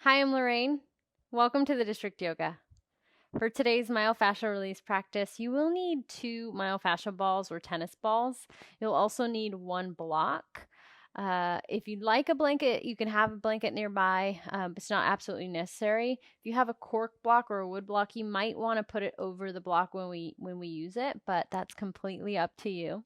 Hi, I'm Lorraine. Welcome to the District Yoga. For today's myofascial release practice, you will need 2 myofascial balls or tennis balls. You'll also need 1 block. If you'd like a blanket, you can have a blanket nearby. It's not absolutely necessary. If you have a cork block or a wood block, you might want to put it over the block when we use it, but that's completely up to you.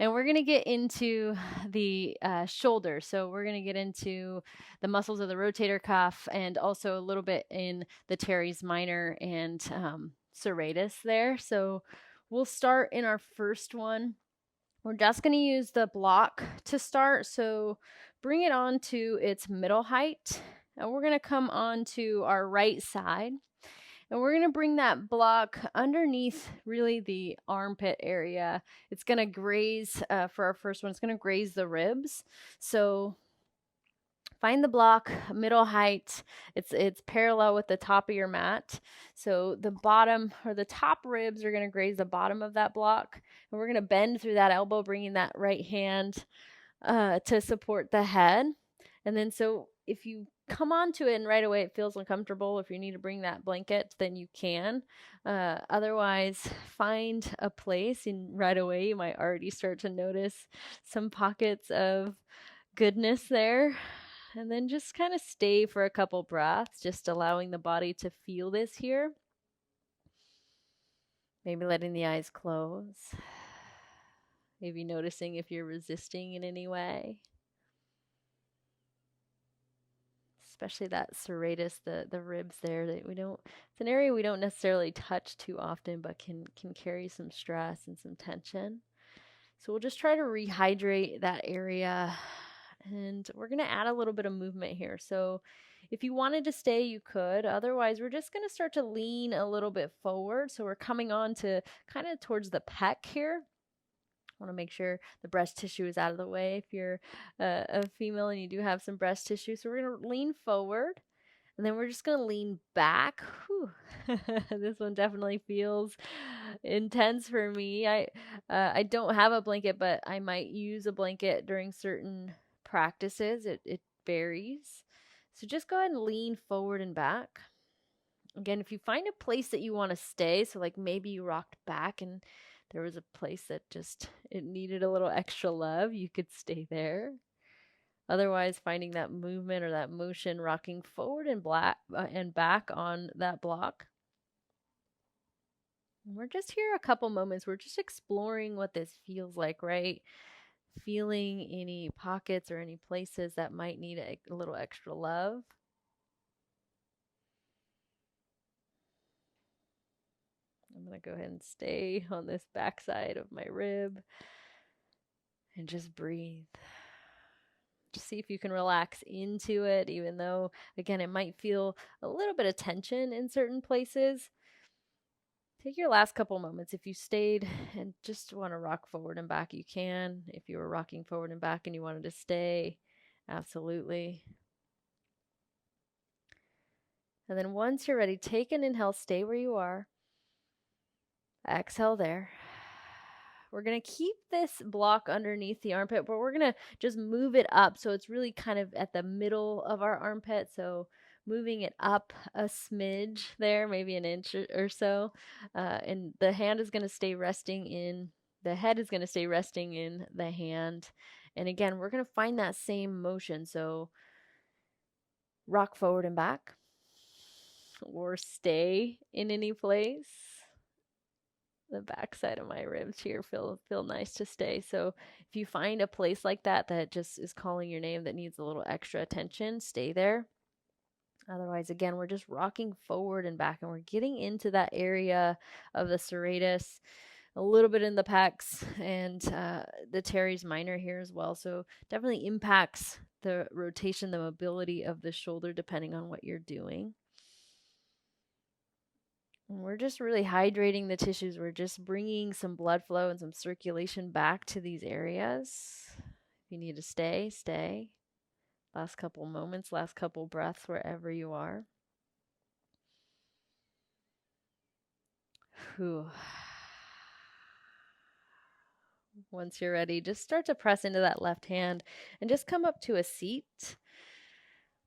And we're going to get into the shoulder. So we're going to get into the muscles of the rotator cuff and also a little bit in the teres minor and serratus there. So we'll start in our first one. We're just going to use the block to start. So bring it on to its middle height. And we're going to come on to our right side. And we're going to bring that block underneath really the armpit area. It's going to graze, for our first one, it's going to graze the ribs. So find the block, middle height. It's parallel with the top of your mat. So the bottom or the top ribs are going to graze the bottom of that block. And we're going to bend through that elbow, bringing that right hand to support the head. And then so if you come onto it and right away it feels uncomfortable, if you need to bring that blanket, then you can. Otherwise, find a place and right away you might already start to notice some pockets of goodness there. And then just kind of stay for a couple breaths, just allowing the body to feel this here. Maybe letting the eyes close. Maybe noticing if you're resisting in any way. Especially that serratus, the ribs there that it's an area we don't necessarily touch too often, but can carry some stress and some tension. So we'll just try to rehydrate that area, and we're going to add a little bit of movement here. So if you wanted to stay, you could. Otherwise, we're just going to start to lean a little bit forward. So we're coming on to kind of towards the pec here. Want to make sure the breast tissue is out of the way if you're a female and you do have some breast tissue. So we're going to lean forward, and then we're just going to lean back. This one definitely feels intense for me. I don't have a blanket, but I might use a blanket during certain practices. It varies. So just go ahead and lean forward and back. Again, if you find a place that you want to stay, so like maybe you rocked back and there was a place that just it needed a little extra love, you could stay there. Otherwise, finding that movement or that motion, rocking forward and back on that block. We're just here a couple moments. We're just exploring what this feels like, right? Feeling any pockets or any places that might need a little extra love. I'm going to go ahead and stay on this backside of my rib and just breathe. Just see if you can relax into it, even though, again, it might feel a little bit of tension in certain places. Take your last couple moments. If you stayed and just want to rock forward and back, you can. If you were rocking forward and back and you wanted to stay, absolutely. And then once you're ready, take an inhale, stay where you are. Exhale there. We're going to keep this block underneath the armpit, but we're going to just move it up so it's really kind of at the middle of our armpit. So moving it up a smidge there, maybe an inch or so. And the hand is going to stay resting in, the head is going to stay resting in the hand. And again, we're going to find that same motion. So rock forward and back, or stay in any place. The backside of my ribs here feel nice to stay. So if you find a place like that that just is calling your name that needs a little extra attention, stay there. Otherwise, again, we're just rocking forward and back, and we're getting into that area of the serratus, a little bit in the pecs, and the teres minor here as well. So definitely impacts the rotation, the mobility of the shoulder, depending on what you're doing. We're just really hydrating the tissues. We're just bringing some blood flow and some circulation back to these areas. If you need to stay, stay. Last couple moments, last couple breaths, wherever you are. Whew. Once you're ready, just start to press into that left hand and just come up to a seat.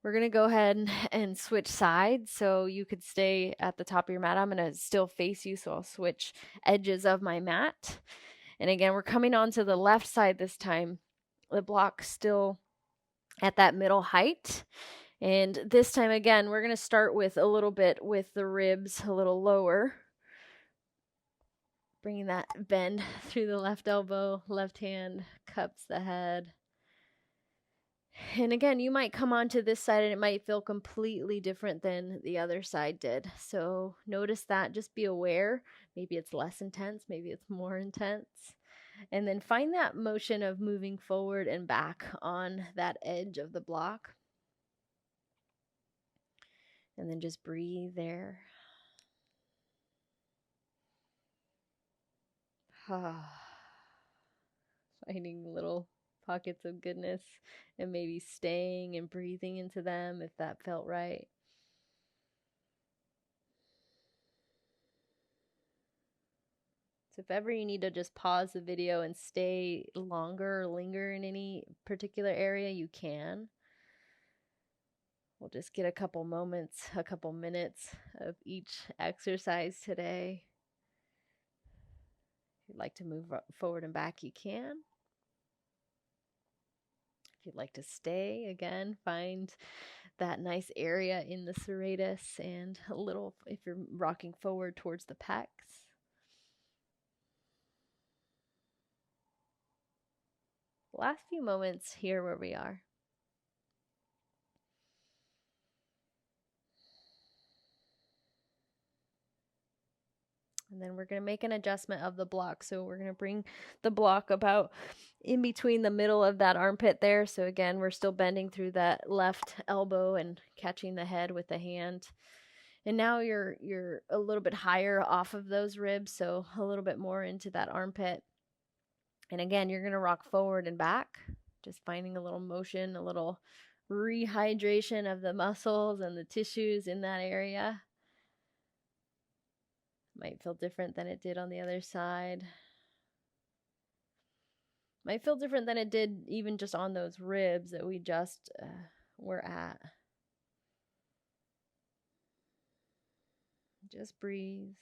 We're going to go ahead and switch sides, so you could stay at the top of your mat. I'm going to still face you, so I'll switch edges of my mat. And again, we're coming onto the left side this time. The block still at that middle height. And this time, again, we're going to start with a little bit with the ribs a little lower. Bringing that bend through the left elbow, left hand cups the head. And again, you might come onto this side and it might feel completely different than the other side did. So notice that, just be aware. Maybe it's less intense, maybe it's more intense. And then find that motion of moving forward and back on that edge of the block. And then just breathe there. Finding little pockets of goodness and maybe staying and breathing into them if that felt right. So if ever you need to just pause the video and stay longer or linger in any particular area, you can. We'll just get a couple moments, a couple minutes of each exercise today. If you'd like to move forward and back, you can. If you'd like to stay, again, find that nice area in the serratus and a little, if you're rocking forward, towards the pecs. Last few moments here where we are. And then we're going to make an adjustment of the block. So we're going to bring the block about in between the middle of that armpit there. So again, we're still bending through that left elbow and catching the head with the hand. And now you're a little bit higher off of those ribs, so a little bit more into that armpit. And again, you're going to rock forward and back, just finding a little motion, a little rehydration of the muscles and the tissues in that area. Might feel different than it did on the other side. Might feel different than it did even just on those ribs that we just were at. Just breathe.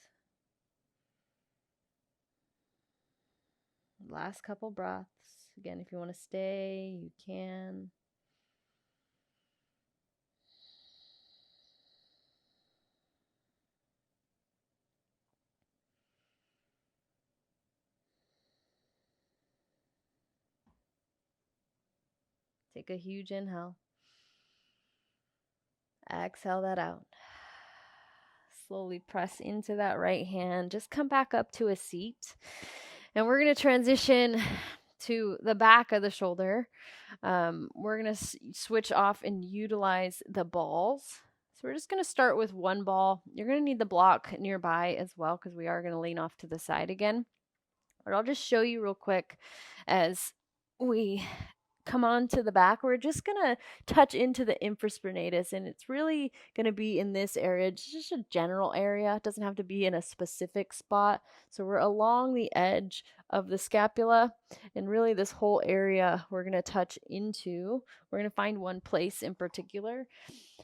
Last couple breaths. Again, if you want to stay, you can. Take a huge inhale. Exhale that out. Slowly press into that right hand. Just come back up to a seat. And we're going to transition to the back of the shoulder. We're going to switch off and utilize the balls. So we're just going to start with one ball. You're going to need the block nearby as well because we are going to lean off to the side again. But I'll just show you real quick as we come on to the back. We're just going to touch into the infraspinatus, and it's really going to be in this area. It's just a general area. It doesn't have to be in a specific spot. So we're along the edge of the scapula, and really this whole area we're going to touch into. We're going to find one place in particular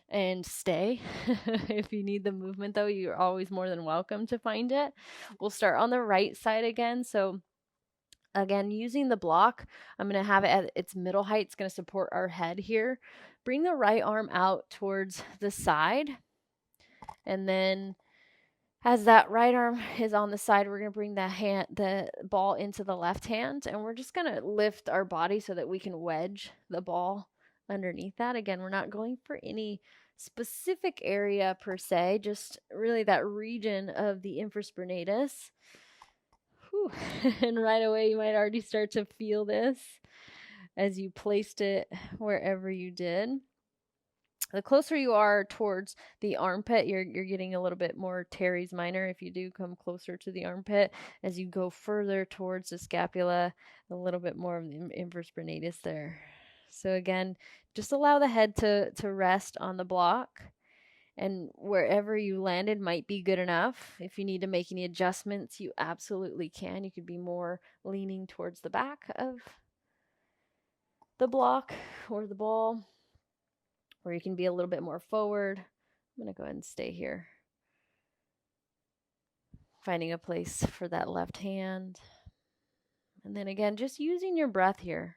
and stay. If you need the movement though, you're always more than welcome to find it. We'll start on the right side again. So again, using the block, I'm going to have it at its middle height. It's going to support our head here. Bring the right arm out towards the side. And then as that right arm is on the side, we're going to bring the ball into the left hand. And we're just going to lift our body so that we can wedge the ball underneath that. Again, we're not going for any specific area per se, just really that region of the infraspinatus. And right away, you might already start to feel this as you placed it wherever you did. The closer you are towards the armpit, you're getting a little bit more teres minor if you do come closer to the armpit. As you go further towards the scapula, a little bit more of the infraspinatus there. So again, just allow the head to rest on the block. And wherever you landed might be good enough. If you need to make any adjustments, you absolutely can. You could be more leaning towards the back of the block or the ball, or you can be a little bit more forward. I'm going to go ahead and stay here. Finding a place for that left hand. And then again, just using your breath here.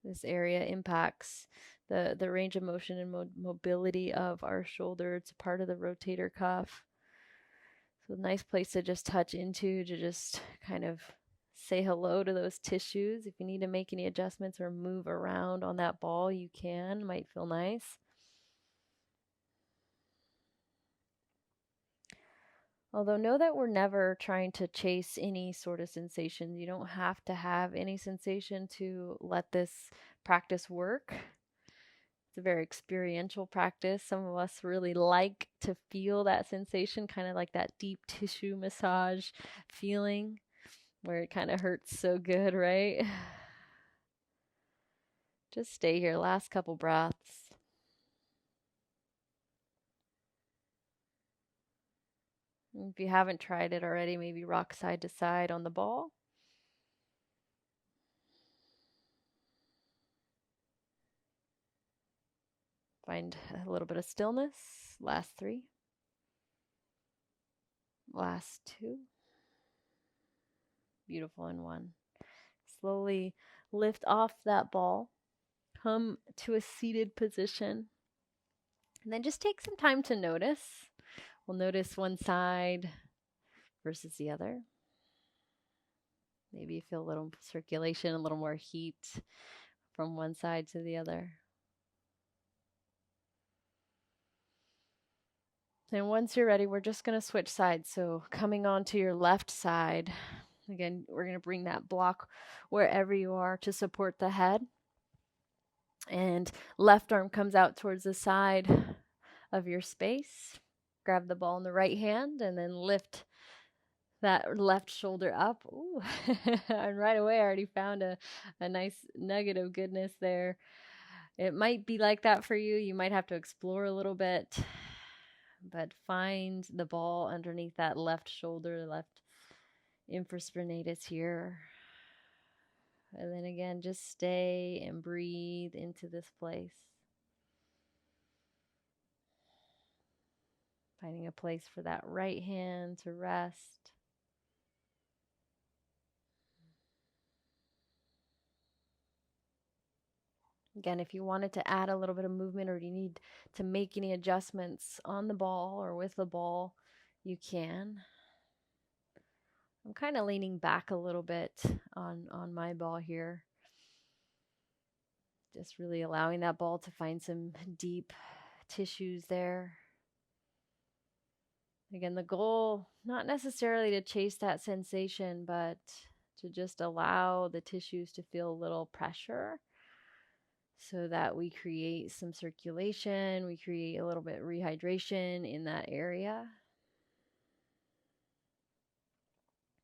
This area impacts the range of motion and mobility of our shoulder. It's a part of the rotator cuff. So a nice place to just touch into, to just kind of say hello to those tissues. If you need to make any adjustments or move around on that ball, you can. Might feel nice. Although know that we're never trying to chase any sort of sensation. You don't have to have any sensation to let this practice work. It's a very experiential practice. Some of us really like to feel that sensation, kind of like that deep tissue massage feeling where it kind of hurts so good, right? Just stay here. Last couple breaths. If you haven't tried it already, maybe rock side to side on the ball. Find a little bit of stillness. Last 3. Last 2. Beautiful. And 1. Slowly lift off that ball. Come to a seated position. And then just take some time to notice. We'll notice one side versus the other. Maybe you feel a little circulation, a little more heat from one side to the other. And once you're ready, we're just going to switch sides. So coming onto your left side, again, we're going to bring that block wherever you are to support the head. And left arm comes out towards the side of your space. Grab the ball in the right hand and then lift that left shoulder up. Ooh. And right away I already found a nice nugget of goodness there. It might be like that for you. You might have to explore a little bit, but find the ball underneath that left shoulder, left infraspinatus here. And then again, just stay and breathe into this place. Finding a place for that right hand to rest. Again, if you wanted to add a little bit of movement or you need to make any adjustments on the ball or with the ball, you can. I'm kind of leaning back a little bit on my ball here. Just really allowing that ball to find some deep tissues there. Again, the goal, not necessarily to chase that sensation, but to just allow the tissues to feel a little pressure so that we create some circulation, we create a little bit of rehydration in that area.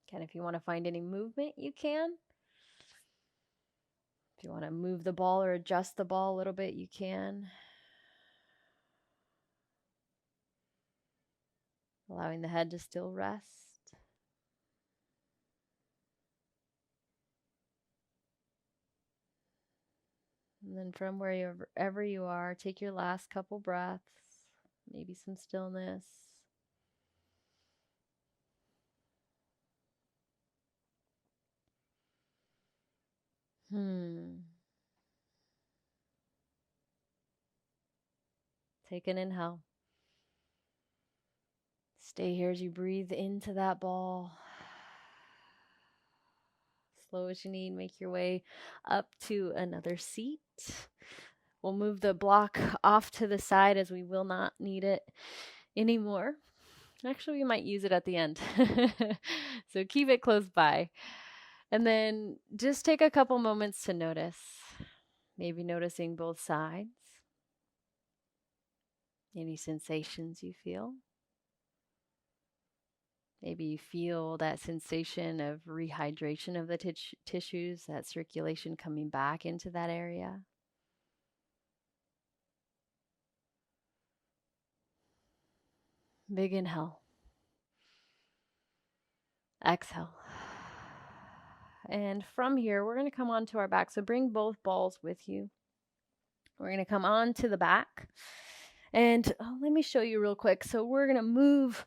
Again, if you want to find any movement, you can. If you want to move the ball or adjust the ball a little bit, you can. Allowing the head to still rest. And then from wherever you are, take your last couple breaths, maybe some stillness. Take an inhale. Stay here as you breathe into that ball. Slow as you need, make your way up to another seat. We'll move the block off to the side as we will not need it anymore. Actually, we might use it at the end. So keep it close by. And then just take a couple moments to notice. Maybe noticing both sides. Any sensations you feel. Maybe you feel that sensation of rehydration of the tissues, that circulation coming back into that area. Big inhale. Exhale. And from here, we're going to come onto our back. So bring both balls with you. We're going to come on to the back. And let me show you real quick. So we're going to move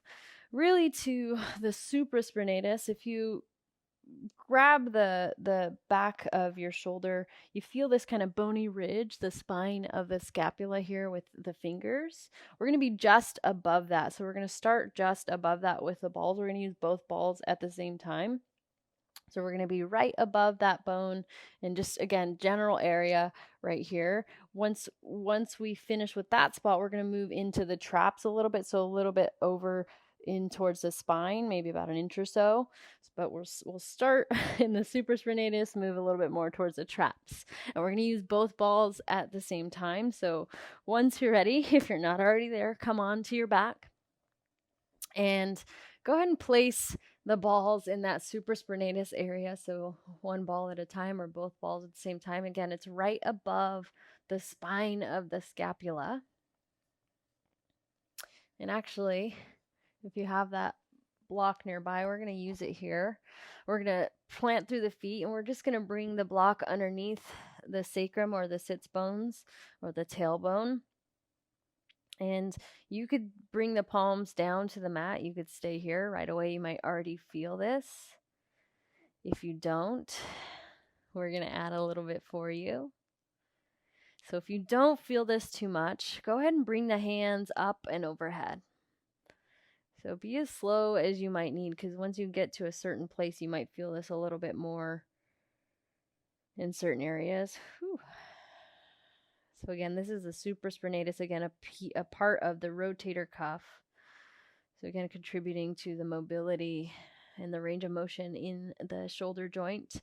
really to the supraspinatus. If you grab the back of your shoulder, you feel this kind of bony ridge, the spine of the scapula here with the fingers. We're going to be just above that. So we're going to start just above that with the balls. We're going to use both balls at the same time. So we're going to be right above that bone and just, again, general area right here. Once we finish with that spot, we're going to move into the traps a little bit. So a little bit over in towards the spine, maybe about an inch or so. But we'll start in the supraspinatus, move a little bit more towards the traps. And we're going to use both balls at the same time. So once you're ready, if you're not already there, come on to your back. And go ahead and place the balls in that supraspinatus area. So one ball at a time or both balls at the same time. Again, it's right above the spine of the scapula. And actually, if you have that block nearby, we're going to use it here. We're going to plant through the feet, and we're just going to bring the block underneath the sacrum or the sits bones or the tailbone. And you could bring the palms down to the mat. You could stay here. Right away, you might already feel this. If you don't, we're going to add a little bit for you. So if you don't feel this too much, go ahead and bring the hands up and overhead. So be as slow as you might need, because once you get to a certain place, you might feel this a little bit more in certain areas. Whew. So again, this is the supraspinatus, again, a part of the rotator cuff. So again, contributing to the mobility and the range of motion in the shoulder joint.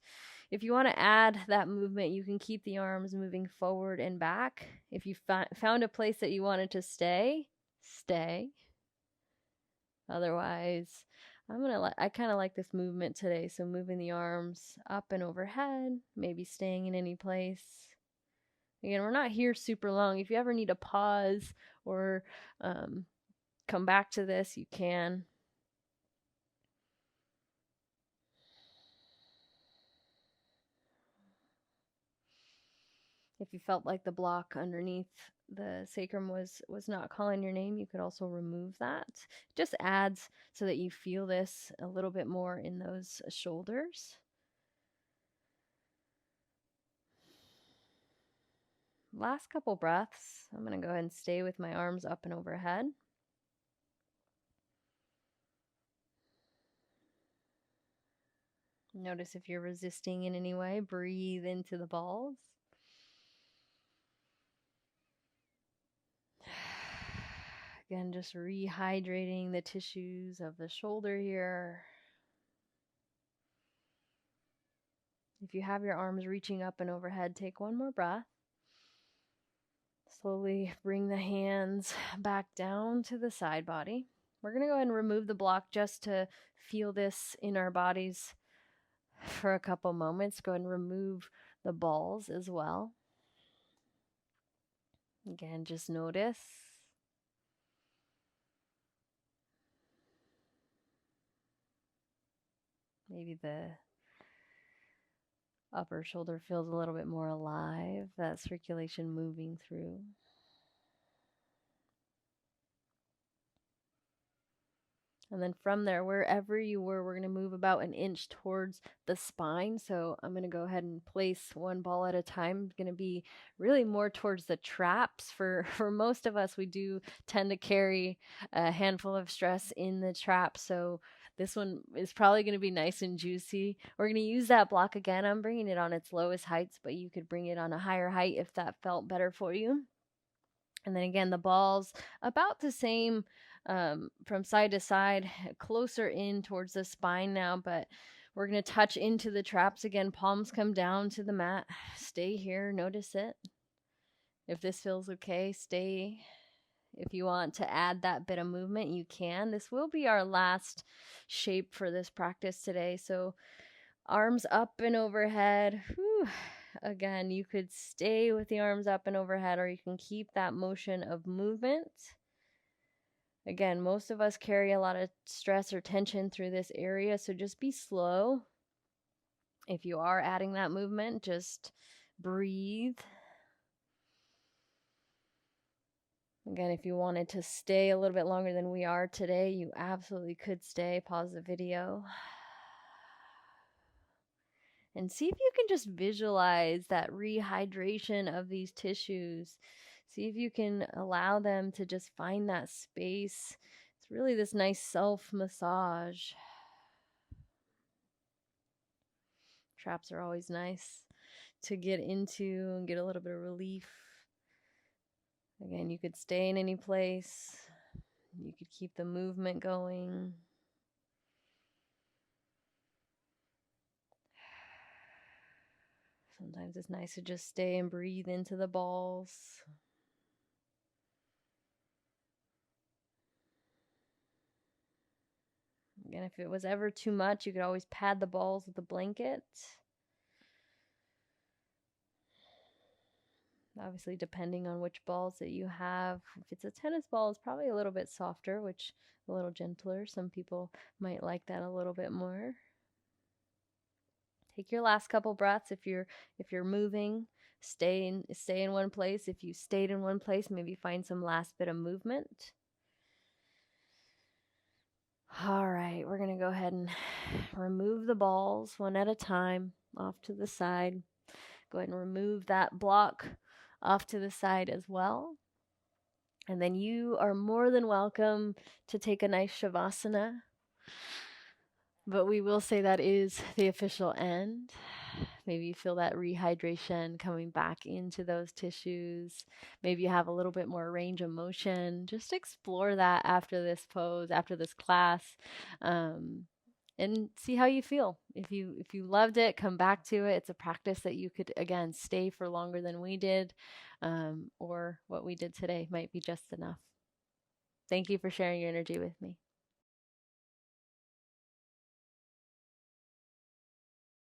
If you want to add that movement, you can keep the arms moving forward and back. If you found a place that you wanted to stay, stay. Otherwise, I kind of like this movement today. So moving the arms up and overhead, maybe staying in any place. Again, we're not here super long. If you ever need a pause or come back to this, you can. If you felt like the block underneath the sacrum was not calling your name, you could also remove that. It just adds so that you feel this a little bit more in those shoulders. Last couple breaths. I'm going to go ahead and stay with my arms up and overhead. Notice if you're resisting in any way. Breathe into the balls. Again, just rehydrating the tissues of the shoulder here. If you have your arms reaching up and overhead, take one more breath. Slowly bring the hands back down to the side body. We're going to go ahead and remove the block just to feel this in our bodies for a couple moments. Go ahead and remove the balls as well. Again, just notice. Maybe the upper shoulder feels a little bit more alive, that circulation moving through. And then from there, wherever you were, we're going to move about an inch towards the spine. So I'm going to go ahead and place one ball at a time. It's going to be really more towards the traps. For most of us, we do tend to carry a handful of stress in the trap. So this one is probably going to be nice and juicy. We're going to use that block again. I'm bringing it on its lowest heights, but you could bring it on a higher height if that felt better for you. And then again, the balls about the same from side to side, closer in towards the spine now, but we're going to touch into the traps again. Palms come down to the mat. Stay here. Notice it. If this feels okay, stay. If you want to add that bit of movement, you can. This will be our last shape for this practice today. So arms up and overhead. Whew. Again, you could stay with the arms up and overhead, or you can keep that motion of movement. Again, most of us carry a lot of stress or tension through this area, so just be slow. If you are adding that movement, just breathe. Again, if you wanted to stay a little bit longer than we are today, you absolutely could stay. Pause the video. And see if you can just visualize that rehydration of these tissues. See if you can allow them to just find that space. It's really this nice self-massage. Traps are always nice to get into and get a little bit of relief. Again, you could stay in any place. You could keep the movement going. Sometimes it's nice to just stay and breathe into the balls. Again, if it was ever too much, you could always pad the balls with a blanket. Obviously, depending on which balls that you have. If it's a tennis ball, it's probably a little bit softer, which a little gentler. Some people might like that a little bit more. Take your last couple breaths. If you're moving, stay in one place. If you stayed in one place, maybe find some last bit of movement. All right, we're going to go ahead and remove the balls one at a time off to the side. Go ahead and remove that block off to the side as well. And then you are more than welcome to take a nice Shavasana. But we will say that is the official end. Maybe you feel that rehydration coming back into those tissues. Maybe you have a little bit more range of motion. Just explore that after this pose, after this class, and see how you feel. If you loved it, come back to it. It's a practice that you could, again, stay for longer than we did, or what we did today might be just enough. Thank you for sharing your energy with me.